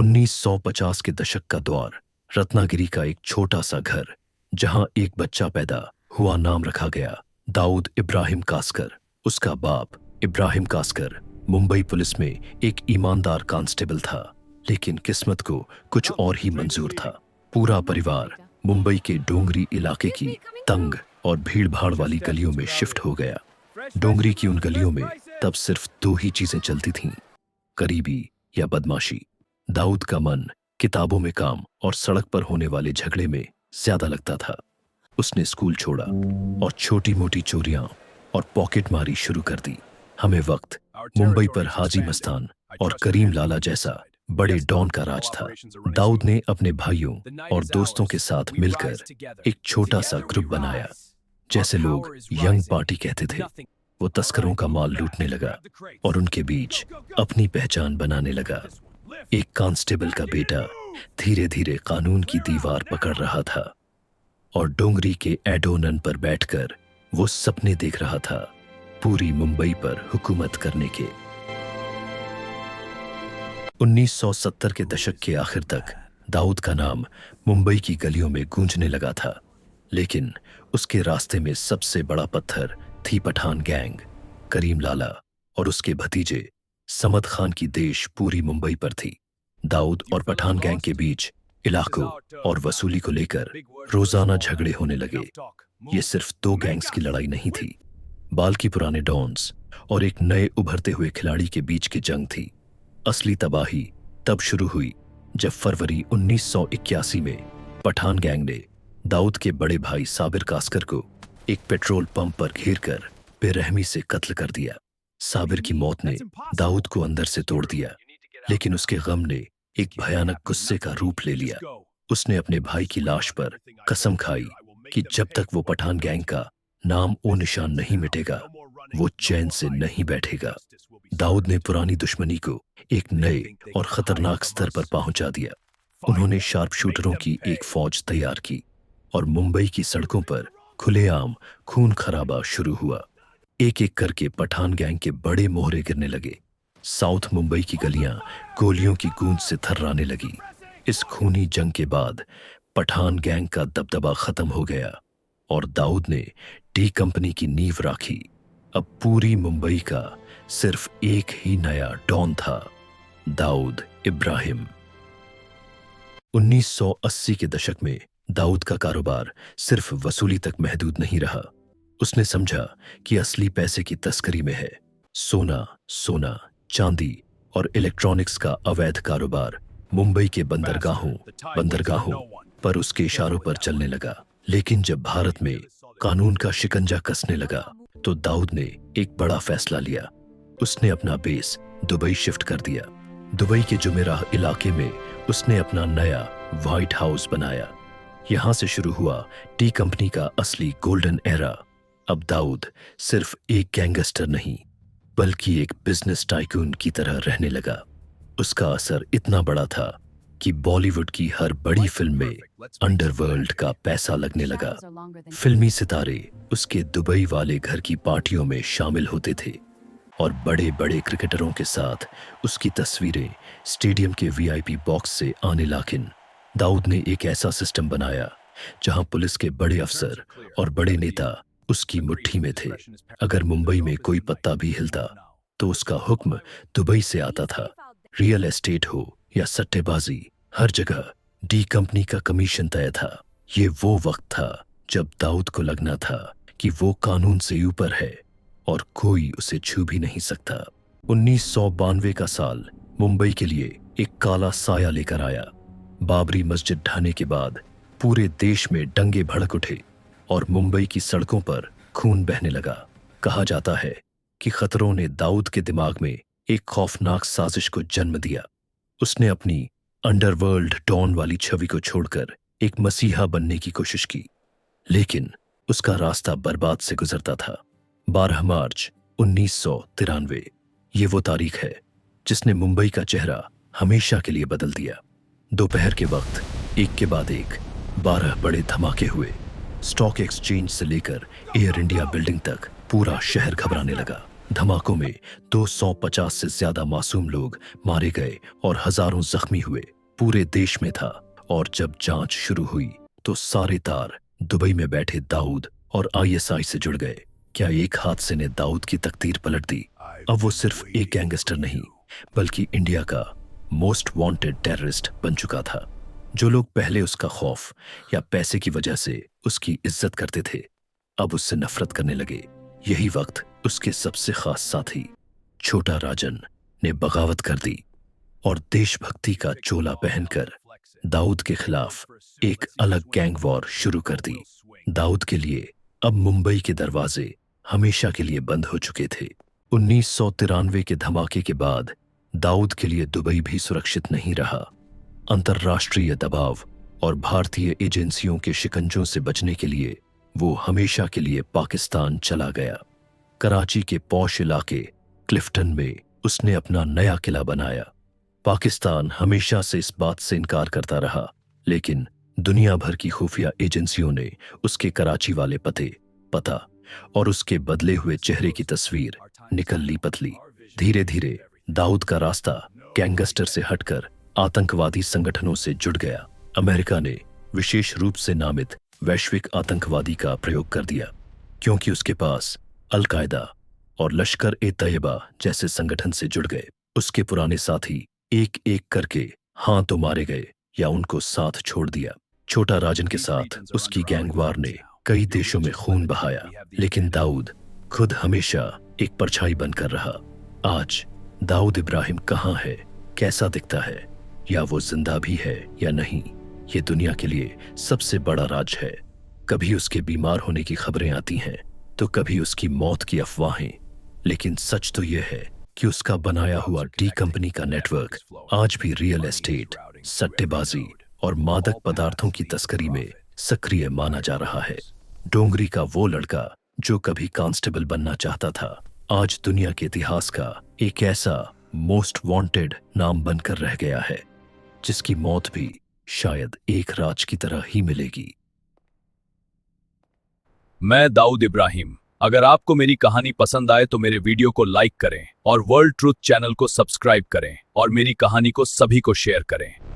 1950 के दशक का दौर। रत्नागिरी का एक छोटा सा घर जहां एक बच्चा पैदा हुआ, नाम रखा गया दाऊद इब्राहिम कास्कर। उसका बाप इब्राहिम कास्कर मुंबई पुलिस में एक ईमानदार कांस्टेबल था, लेकिन किस्मत को कुछ और ही मंजूर था। पूरा परिवार मुंबई के डोंगरी इलाके की तंग और भीड़-भाड़ वाली गलियों में शिफ्ट हो गया। डोंगरी की उन गलियों में तब सिर्फ दो ही चीजें चलती थीं, गरीबी या बदमाशी। दाऊद का मन किताबों में काम और सड़क पर होने वाले झगड़े में ज्यादा लगता था। उसने स्कूल छोड़ा और छोटी मोटी चोरियां और पॉकेट मारी शुरू कर दी। हमें वक्त मुंबई पर हाजी मस्तान और करीम लाला जैसा बड़े डॉन का राज था। दाऊद ने अपने भाइयों और दोस्तों के साथ मिलकर एक छोटा सा ग्रुप बनाया, जैसे लोग यंग पार्टी कहते थे। वो तस्करों का माल लूटने लगा और उनके बीच अपनी पहचान बनाने लगा। एक कांस्टेबल का बेटा धीरे धीरे कानून की दीवार पकड़ रहा था और डोंगरी के एडोनन पर बैठकर वो सपने देख रहा था पूरी मुंबई पर हुकूमत करने के। 1970 के दशक के आखिर तक दाऊद का नाम मुंबई की गलियों में गूंजने लगा था, लेकिन उसके रास्ते में सबसे बड़ा पत्थर थी पठान गैंग। करीम लाला और उसके भतीजे समद खान की देश पूरी मुंबई पर थी। दाऊद और पठान गैंग के बीच इलाकों और वसूली को लेकर रोजाना झगड़े होने लगे। ये सिर्फ दो गैंग्स की लड़ाई नहीं थी, बल्कि पुराने डॉन्स और एक नए उभरते हुए खिलाड़ी के बीच की जंग थी। असली तबाही तब शुरू हुई जब फरवरी 1981 में पठान गैंग ने दाऊद के बड़े भाई साबिर कास्कर को एक पेट्रोल पंप पर घेरकर बेरहमी से कत्ल कर दिया। साबिर की मौत ने दाऊद को अंदर से तोड़ दिया, लेकिन उसके गम ने एक भयानक गुस्से का रूप ले लिया। उसने अपने भाई की लाश पर कसम खाई कि जब तक वो पठान गैंग का नाम ओ निशान नहीं मिटेगा, वो चैन से नहीं बैठेगा। दाऊद ने पुरानी दुश्मनी को एक नए और खतरनाक स्तर पर पहुंचा दिया। उन्होंने शार्प शूटरों की एक फौज तैयार की और मुंबई की सड़कों पर खुलेआम खून खराबा शुरू हुआ। एक एक करके पठान गैंग के बड़े मोहरे गिरने लगे। साउथ मुंबई की गलियां गोलियों की गूंज से थर्राने लगी। इस खूनी जंग के बाद पठान गैंग का दबदबा खत्म हो गया और दाऊद ने डी कंपनी की नींव राखी। अब पूरी मुंबई का सिर्फ एक ही नया डॉन था, दाऊद इब्राहिम। 1980 के दशक में दाऊद का कारोबार सिर्फ वसूली तक महदूद नहीं रहा। उसने समझा कि असली पैसे की तस्करी में है। सोना, चांदी और इलेक्ट्रॉनिक्स का अवैध कारोबार मुंबई के बंदरगाहों पर उसके इशारों पर चलने लगा। लेकिन जब भारत में कानून का शिकंजा कसने लगा, तो दाऊद ने एक बड़ा फैसला लिया। उसने अपना बेस दुबई शिफ्ट कर दिया। दुबई के जुमेराह इलाके में उसने अपना नया व्हाइट हाउस बनाया। यहां से शुरू हुआ टी कंपनी का असली गोल्डन एरा। अब दाऊद सिर्फ एक गैंगस्टर नहीं, बल्कि एक बिजनेस टाइकून की तरह रहने लगा। उसका असर इतना बड़ा था कि बॉलीवुड की हर बड़ी फिल्म में अंडरवर्ल्ड का पैसा लगने लगा। फिल्मी सितारे उसके दुबई वाले घर की पार्टियों में शामिल होते थे और बड़े बड़े क्रिकेटरों के साथ उसकी तस्वीरें स्टेडियम के वीआईपी बॉक्स से आने लागिन। दाऊद ने एक ऐसा सिस्टम बनाया जहां पुलिस के बड़े अफसर और बड़े नेता उसकी मुट्ठी में थे। अगर मुंबई में कोई पत्ता भी हिलता, तो उसका हुक्म दुबई से आता था। रियल एस्टेट हो या सट्टेबाजी, हर जगह डी कंपनी का कमीशन तय था। ये वो वक्त था जब दाऊद को लगना था कि वो कानून से ऊपर है और कोई उसे छू भी नहीं सकता। 1992 का साल मुंबई के लिए एक काला साया लेकर आया। बाबरी मस्जिद ढहने के बाद पूरे देश में दंगे भड़क उठे और मुंबई की सड़कों पर खून बहने लगा। कहा जाता है कि खतरों ने दाऊद के दिमाग में एक खौफनाक साजिश को जन्म दिया। उसने अपनी अंडरवर्ल्ड डॉन वाली छवि को छोड़कर एक मसीहा बनने की कोशिश की, लेकिन उसका रास्ता बर्बाद से गुजरता था। 12 मार्च 1993 ये वो तारीख है जिसने मुंबई का चेहरा हमेशा के लिए बदल दिया। दोपहर के वक्त एक के बाद एक 12 बड़े धमाके हुए। स्टॉक एक्सचेंज से लेकर एयर इंडिया बिल्डिंग तक पूरा शहर घबराने लगा। धमाकों में 250 से ज्यादा मासूम लोग मारे गए और हजारों जख्मी हुए। पूरे देश में था। और जब जांच शुरू हुई तो सारे तार दुबई में बैठे दाऊद और आईएसआई से जुड़ गए। क्या एक हादसे ने दाऊद की तकदीर पलट दी? अब वो सिर्फ एक गैंगस्टर नहीं, बल्कि इंडिया का मोस्ट वांटेड टेररिस्ट बन चुका था। जो लोग पहले उसका खौफ या पैसे की वजह से उसकी इज्जत करते थे, अब उससे नफरत करने लगे। यही वक्त उसके सबसे खास साथी छोटा राजन ने बगावत कर दी और देशभक्ति का चोला पहनकर दाऊद के खिलाफ एक अलग गैंग वॉर शुरू कर दी। दाऊद के लिए अब मुंबई के दरवाजे हमेशा के लिए बंद हो चुके थे। 1993 के धमाके के बाद दाऊद के लिए दुबई भी सुरक्षित नहीं रहा। अंतर्राष्ट्रीय दबाव और भारतीय एजेंसियों के शिकंजों से बचने के लिए वो हमेशा के लिए पाकिस्तान चला गया। कराची के पॉश इलाके क्लिफ्टन में उसने अपना नया किला बनाया। पाकिस्तान हमेशा से इस बात से इनकार करता रहा, लेकिन दुनिया भर की खुफिया एजेंसियों ने उसके कराची वाले पता और उसके बदले हुए चेहरे की तस्वीर निकल ली पतली। धीरे धीरे दाऊद का रास्ता गैंगस्टर से हटकर आतंकवादी संगठनों से जुड़ गया। अमेरिका ने विशेष रूप से नामित वैश्विक आतंकवादी का प्रयोग कर दिया, क्योंकि उसके पास अल-कायदा और लश्कर ए तैयबा जैसे संगठन से जुड़ गए। उसके पुराने साथी एक एक करके हाँ तो मारे गए या उनको साथ छोड़ दिया। छोटा राजन के साथ उसकी गैंगवार ने कई देशों में खून बहाया, लेकिन दाऊद खुद हमेशा एक परछाई बनकर रहा। आज दाऊद इब्राहिम कहाँ है, कैसा दिखता है, या वो जिंदा भी है या नहीं, ये दुनिया के लिए सबसे बड़ा राज है। कभी उसके बीमार होने की खबरें आती हैं तो कभी उसकी मौत की अफवाहें, लेकिन सच तो यह है कि उसका बनाया हुआ डी कंपनी का नेटवर्क आज भी रियल एस्टेट, सट्टेबाजी और मादक पदार्थों की तस्करी में सक्रिय माना जा रहा है। डोंगरी का वो लड़का जो कभी कांस्टेबल बनना चाहता था, आज दुनिया के इतिहास का एक ऐसा मोस्ट वांटेड नाम बनकर रह गया है, जिसकी मौत भी शायद एक राज की तरह ही मिलेगी। मैं दाऊद इब्राहिम। अगर आपको मेरी कहानी पसंद आए तो मेरे वीडियो को लाइक करें और वर्ल्ड ट्रूथ चैनल को सब्सक्राइब करें और मेरी कहानी को सभी को शेयर करें।